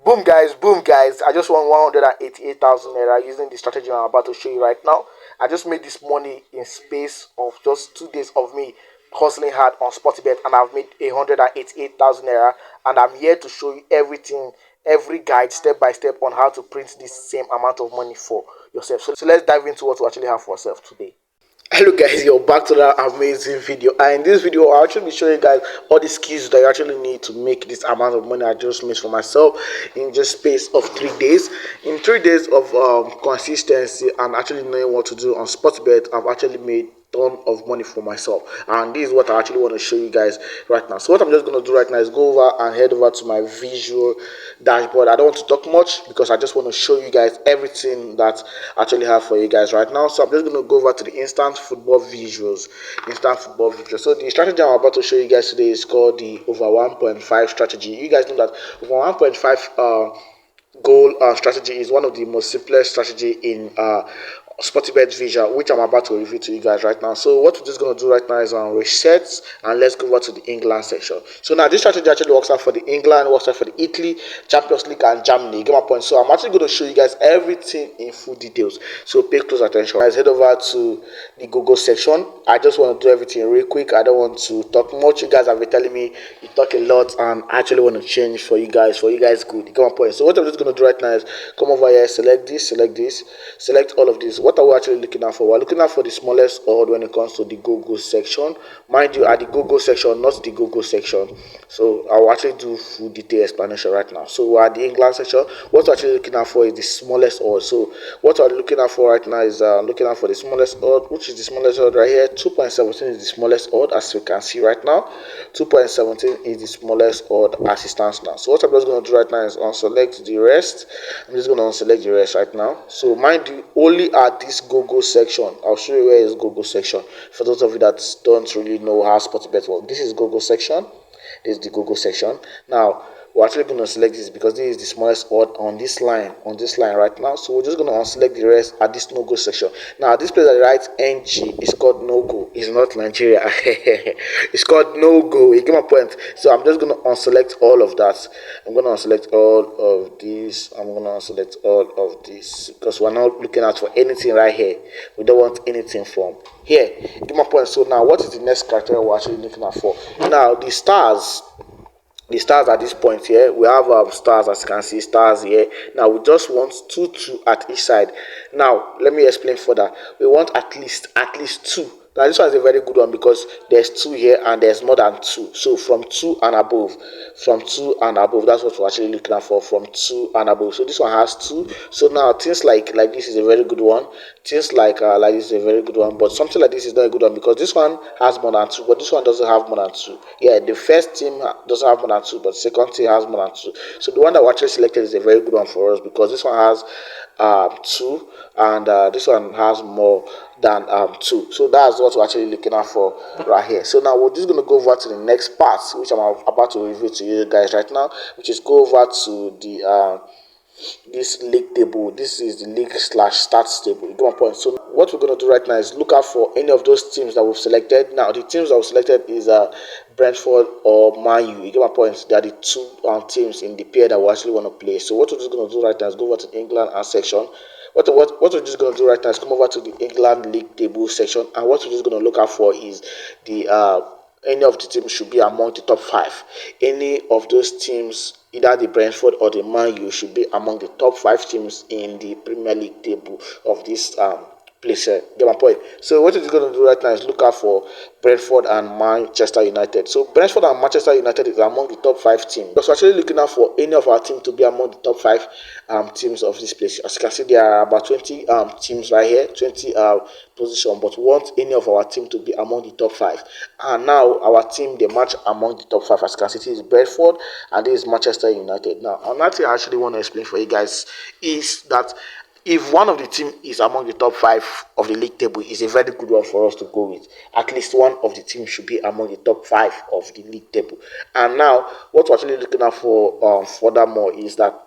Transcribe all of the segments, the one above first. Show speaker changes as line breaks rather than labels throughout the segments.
Boom guys, I just won 188,000 naira using the strategy I'm about to show you right now. I just made this money in space of just 2 days of me hustling hard on Sportybet, and I've made 188,000 naira, and I'm here to show you everything, every guide step by step on how to print this same amount of money for yourself. So let's dive into what we actually have for ourselves today. Hello guys, you're back to that amazing video, and in this video I'll actually be showing you guys all the skills that you actually need to make this amount of money I just made for myself in just space of 3 days. In 3 days of consistency and actually knowing what to do on Sportybet, I've actually made ton of money for myself, and this is what I actually want to show you guys right now. So what I'm just going to do right now is go over and head over to my visual dashboard. I don't want to talk much because I just want to show you guys everything that I actually have for you guys right now. So I'm just going to go over to the instant football visuals. So the strategy I'm about to show you guys today is called the over 1.5 strategy. You guys know that over 1.5 goal strategy is one of the most simplest strategy in Sportybet visual, which I'm about to review to you guys right now. So what we're just going to do right now is on reset, and let's go over to the England section. So now this strategy actually works out for the England, works out for the Italy, Champions League, and Germany. You get my point. So I'm actually going to show you guys everything in full details, so pay close attention. Guys, head over to the Google section. I just want to do everything real quick. I don't want to talk much. You guys have been telling me you talk a lot, and I actually want to change for you guys good. You get my point. So what I'm just going to do right now is come over here, select this, select all of this. What are we actually looking at for? We're looking at for the smallest odd when it comes to the Google section. Mind you, at the Google section, not the Google section. So I'll actually do full detail explanation right now. So we're at the England section. What we're actually looking at for is the smallest odd. So what we're looking at for right now is looking at for the smallest odd, which is the smallest odd right here. 2.17 is the smallest odd, as you can see right now. 2.17 is the smallest odd as it stands now. So what I'm just going to do right now is unselect the rest. I'm just going to unselect the rest right now. So mind you, only at this Google section. I'll show you where is Google section for those of you that don't really know how Sportybet works. This is Google section. This is the Google section. Now we're actually going to select this because this is the smallest odd on this line right now. So we're just going to unselect the rest at this no-go section. Now this place that writes NG is called no-go. It's not Nigeria. It's called no-go. You get my point. So I'm just going to unselect all of that. I'm going to unselect all of this. I'm going to unselect all of this because we're not looking out for anything right here. We don't want anything from here. You get my point. So now what is the next criteria we're actually looking at for? Now the stars at this point here, we have stars, as you can see, stars here. Now we just want two at each side. Now let me explain further. We want at least two. Now this one is a very good one because there's 2 here and there's more than 2. So from 2 and above, that's what we're actually looking at for, from 2 and above. So this one has 2. So now things like this is a very good one. Things like this is a very good one, but something like this is not a good one because this one has more than 2, but this one doesn't have more than 2. Yeah, the first team doesn't have more than 2, but the second team has more than 2. So the one that we actually selected is a very good one for us because this one has 2, and this one has more than 2. So that's what we're actually looking at for right here. So now we're just going to go over to the next part, which I'm about to review to you guys right now, which is go over to the this league table. This is the league / stats table. You get my point. So what we're going to do right now is look out for any of those teams that we've selected. Now the teams that we've selected is Brentford or Man U. You get my point. They are the 2 teams in the pair that we actually want to play. So what we're just going to do right now is go over to the England section. What we're just going to do right now is come over to the England league table section, and what we're just going to look out for is the any of the teams should be among the top 5. Any of those teams, either the Brentford or the Man U, should be among the top 5 teams in the Premier League table of this place. Get my point. So what you're going to do right now is look out for Brentford and Manchester United. So Brentford and Manchester United is among the top 5 teams. So we're actually looking out for any of our team to be among the top 5 teams of this place. As you can see, there are about 20 teams right here, 20 position, but we want any of our team to be among the top 5. And now our team, they match among the top 5. As you can see, it is Brentford and this is Manchester United. Now another thing I actually want to explain for you guys is that if one of the team is among the top 5 of the league table, is a very good one for us to go with. At least one of the teams should be among the top 5 of the league table. And now what we're actually looking at for furthermore is that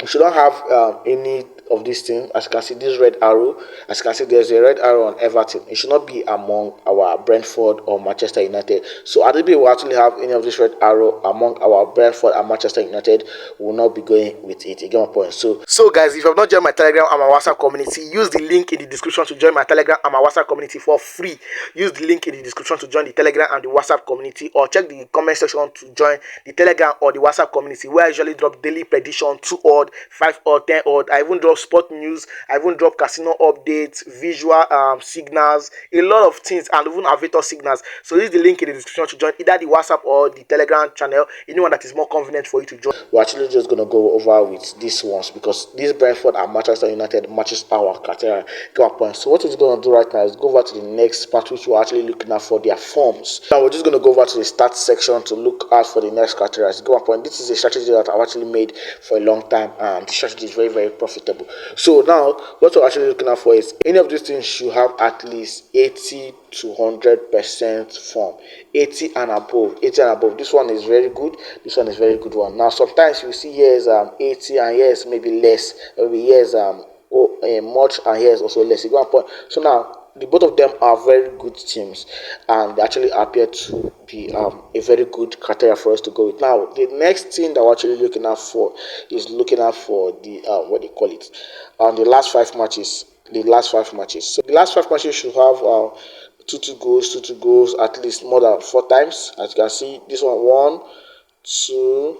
you should not have any of these things. As you can see, this red arrow, as you can see, there's a red arrow on Everton. It should not be among our Brentford or Manchester United. So Adebayo will actually have any of this red arrow among our Brentford and Manchester United. We will not be going with it. You get my point. So guys, if you have not joined my Telegram and my WhatsApp community, use the link in the description to join my Telegram and my WhatsApp community for free. Use the link in the description to join the Telegram and the WhatsApp community, or check the comment section to join the Telegram or the WhatsApp community, where I usually drop daily prediction, 2 odd, 5 odd, 10 odd. I even drop sport news, I even drop casino updates, visual signals, a lot of things, and even aviator signals. So use the link in the description to join either the WhatsApp or the Telegram channel, anyone that is more convenient for you to join. We're actually just gonna go over with these ones because this Brentford and Manchester United matches our criteria. Get my point. So what we're gonna do right now is go over to the next part, which we're actually looking at for their forms. Now we're just gonna go over to the stats section to look out for the next criteria. Get my point. This is a strategy that I've actually made for a long time, and the strategy is very, very profitable. So now what we're actually looking at for is any of these things should have at least 80 to 100% form. 80 and above. 80 and above. This one is very good. This one is very good one. Now sometimes you see here is 80 and here is maybe less. Maybe here is much and here is also less. You go on point. So now the both of them are very good teams, and they actually appear to be a very good criteria for us to go with. Now the next thing that we're actually looking out for is looking out for the what they call it, the last 5 matches. The last 5 matches. So the last 5 matches should have 2 goals at least more than 4 times. As you can see, this one 1, 2,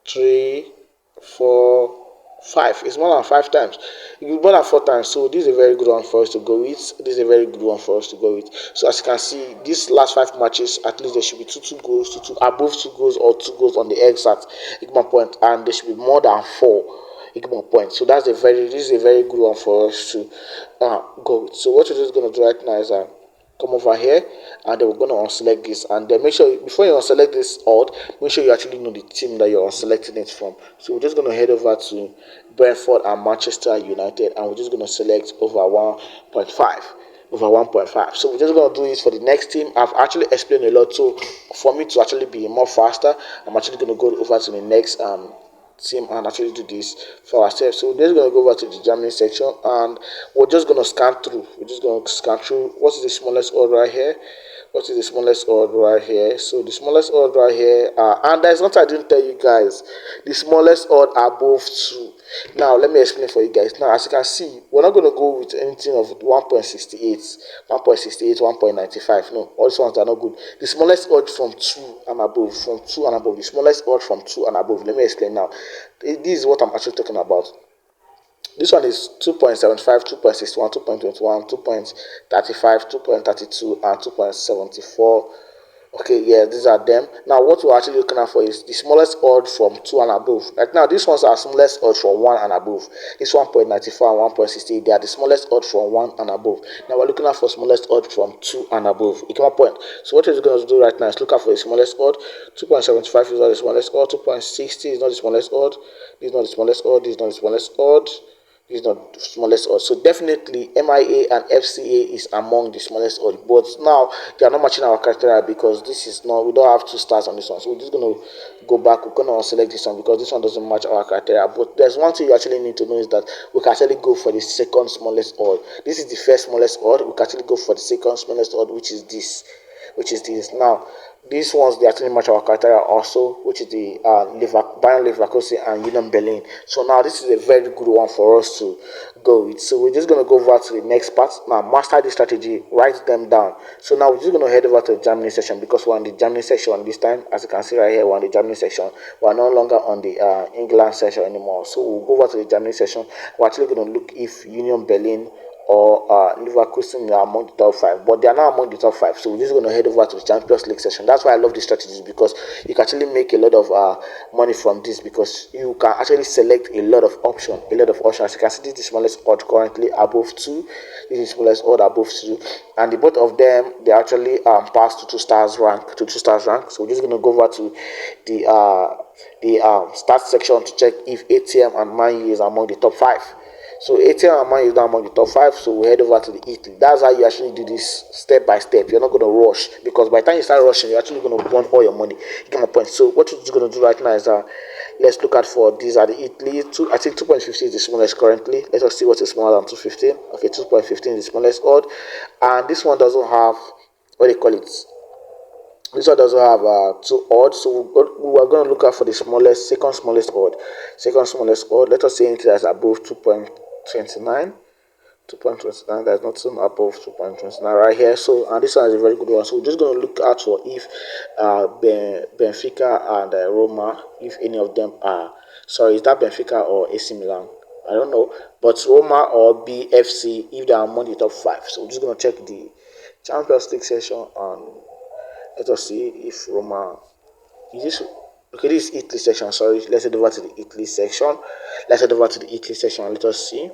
3, 4, 5. It's more than 5 times. It's more than 4 times. So this is a very good one for us to go with. This is a very good one for us to go with. So as you can see, these last 5 matches, at least there should be 2 goals, above 2 goals or 2 goals on the exact. Igma point, and there should be more than 4. Igma point. So this is a very good one for us to go with. So what we're just gonna do right now is come over here, and then we're going to unselect this, and then make sure before you unselect this odd, make sure you actually know the team that you're unselecting it from. So we're just going to head over to Brentford and Manchester United, and we're just going to select over 1.5. Over 1.5. So we're just going to do this for the next team. I've actually explained a lot, so for me to actually be more faster, I'm actually going to go over to the next team and actually do this for ourselves. So we're just going to go over to the Germany section, and we're just going to scan through. We're just going to scan through. What is the smallest odd right here? What is the smallest odd right here? So the smallest odd right here, and there's what I didn't tell you guys. The smallest odd above 2. Now let me explain for you guys. Now as you can see, we're not going to go with anything of 1.68, 1.95. No, all these ones are not good. The smallest odd from 2 and above, the smallest odd from 2 and above. Let me explain now. This is what I'm actually talking about. This one is 2.75, 2.61, 2.21, 2.35, 2.32, and 2.74. Okay, yeah, these are them. Now what we're actually looking at for is the smallest odd from 2 and above. Right now these ones are smallest odd from 1 and above. This 1.94 and 1.68, they are the smallest odd from 1 and above. Now we're looking at for smallest odd from 2 and above. You get my point. So what we're going to do right now is look out for the smallest odd. 2.75 is not the smallest odd. 2.60 is not the smallest odd. This is not the smallest odd. This is not the smallest odd. Is not the smallest odd. So definitely MIA and FCA is among the smallest odd, but now they are not matching our criteria because this is not, we don't have 2 stars on this one. So we're just going to go back. We're going to select this one because this one doesn't match our criteria. But there's one thing you actually need to know is that we can actually go for the second smallest odd. This is the first smallest odd. We can actually go for the second smallest odd, which is this. Now these ones, they actually match our criteria also, which is the Bayern Leverkusen and Union Berlin. So now this is a very good one for us to go with. So we're just going to go over to the next part. Now master the strategy, write them down. So now we're just going to head over to the Germany section because we're in the Germany section this time. As you can see right here, we're in the Germany section. We're no longer on the England section anymore. So we'll go over to the Germany section. We're actually going to look if Union Berlin or Leverkusen are among the top 5, but they are not among the top 5. So we're just going to head over to the Champions League session. That's why I love these strategies, because you can actually make a lot of money from this, because you can actually select a lot of options. As you can see, this is the smallest odd currently above 2. This is the smallest odd above 2, and the both of them, they actually pass to 2 stars rank. So we're just going to go over to the stats section to check if ATM and Man U is among the top 5. So ATM and Man is not among the top 5, so we head over to the Italy. That's how you actually do this step by step. You're not going to rush, because by the time you start rushing, you're actually going to burn all your money. You get my point. So what you're going to do right now is let's look at for these are the Italy. I think 2.50 is the smallest currently. Let us see what is smaller than 215. Okay, 2.15 is the smallest odd, and this one doesn't have what they call it. This one doesn't have two odds, so we are going to look out for the smallest, second smallest odd. Second smallest odd. Let us say anything that's above 2.29. 2.29, there's nothing above 2.29 right here. So, and this one is a very good one. So we're just going to look out for if Benfica and Roma, if any of them are, sorry, is that Benfica or AC Milan? I don't know, but Roma or BFC, if they are among the top 5. So we're just going to check the Champions League session and let us see if Roma is this. Okay, this is Italy section. Sorry, let's head over to the Italy section. Let's head over to the Italy section and let us see.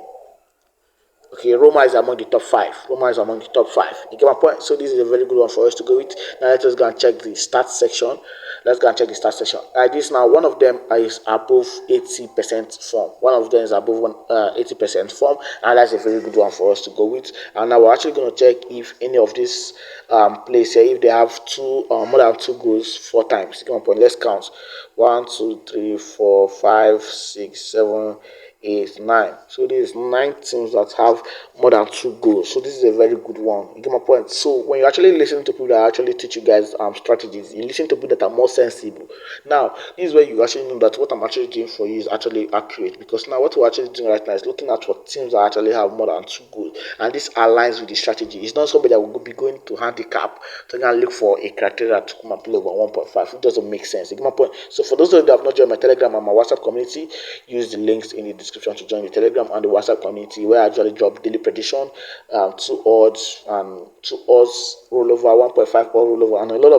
Okay, Roma is among the top 5. Roma is among the top 5. You get my point? So this is a very good one for us to go with. Now let us go and check the stats section. Let's go and check the stats section. Like this now, one of them is above 80% form. One of them is above 80% form, and that's a very good one for us to go with. And now we're actually going to check if any of these players here, if they have more than 2 goals 4 times. You get my point? Let's count. 1, 2, 3, 4, 5, 6, 7, 8, 9. So there's 9 teams that have more than 2 goals. So this is a very good one. You get my point? So when you actually listen to people that actually teach you guys strategies, you listen to people that are more sensible. Now, this is where you actually know that what I'm actually doing for you is actually accurate, because now what we're actually doing right now is looking at what teams that actually have more than 2 goals, and this aligns with the strategy. It's not somebody that will be going to handicap to go and look for a criteria to come and play over 1.5. It doesn't make sense. You get my point? So for those of you that have not joined my Telegram and my WhatsApp community, use the links in the description to join the Telegram and the WhatsApp community, where I actually drop daily prediction, 2 odds, and 2 odds rollover, 1.5 odd rollover, and a lot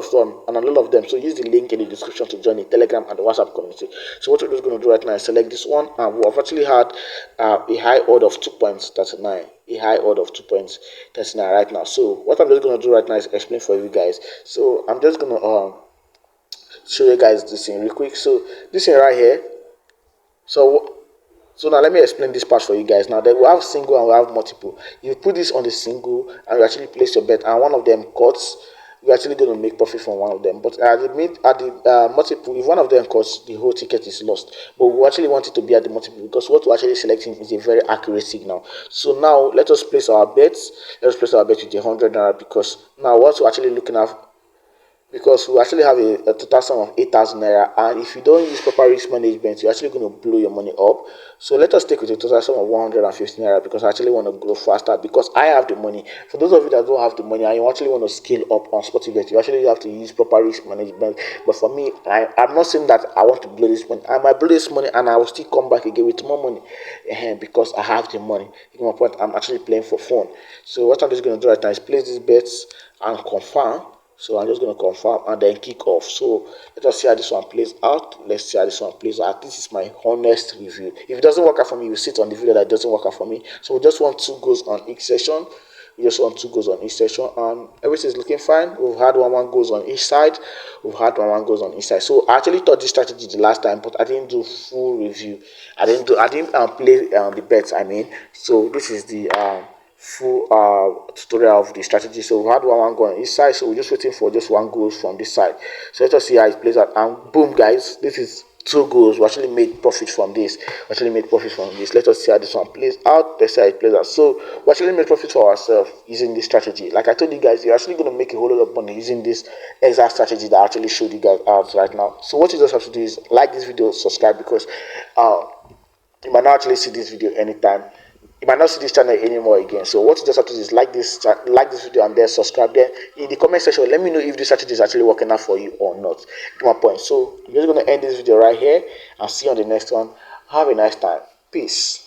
of them. So use the link in the description to join the Telegram and the WhatsApp community. So what we're just going to do right now is select this one, and we have actually had a high odd of 2.39. A high odd of 2.39 right now. So what I'm just going to do right now is explain for you guys. So I'm just going to show you guys this thing real quick. So this thing right here. So now let me explain this part for you guys. Now that we have single and we have multiple. You put this on the single and you actually place your bet, and one of them cuts, you're actually going to make profit from one of them. But at the multiple, if one of them cuts, the whole ticket is lost. But we actually want it to be at the multiple, because what we're actually selecting is a very accurate signal. So now let us place our bets. Let us place our bet with 100 naira, because now what we're actually looking at, because we actually have a total sum of 8,000 naira, and if you don't use proper risk management, you're actually going to blow your money up. So let us take with a total sum of 150 naira, because I actually want to grow faster, because I have the money. For those of you that don't have the money and you actually want to scale up on Sportybet, you actually have to use proper risk management. But for me, I'm not saying that I want to blow this money. I might blow this money and I will still come back again with more money, because I have the money. You know my point? I'm actually playing for fun. So what I'm just going to do right now is place these bets and confirm. So I'm just going to confirm and then kick off. So let us see how this one plays out. Let's see how this one plays out. This is my honest review. If it doesn't work out for me, you sit on the video that it doesn't work out for me. So we just want 2 goals on each session. We just want 2 goals on each session, and everything is looking fine. We've had 1 goals on each side. We've had 1 goals on each side. So I actually thought this strategy the last time, but I didn't do full review. I didn't play the bets. I mean, so this is the full tutorial of the strategy. So we had 1 goal on each side, so we're just waiting for just 1 goal from this side. So let us see how it plays out, and boom guys, this is 2 goals. We actually made profit from this. Let us see how this one plays out. Let's see how it plays out. So we actually made profit for ourselves using this strategy. Like I told you guys, you're actually going to make a whole lot of money using this exact strategy that I actually showed you guys out right now. So what you just have to do is like this video, subscribe, because you might not actually see this video anytime. You might not see this channel anymore again. So what you just have to do is like this video and then subscribe. Then in the comment section, let me know if this strategy is actually working out for you or not. Get my point. So I'm just going to end this video right here and see you on the next one. Have a nice time. Peace.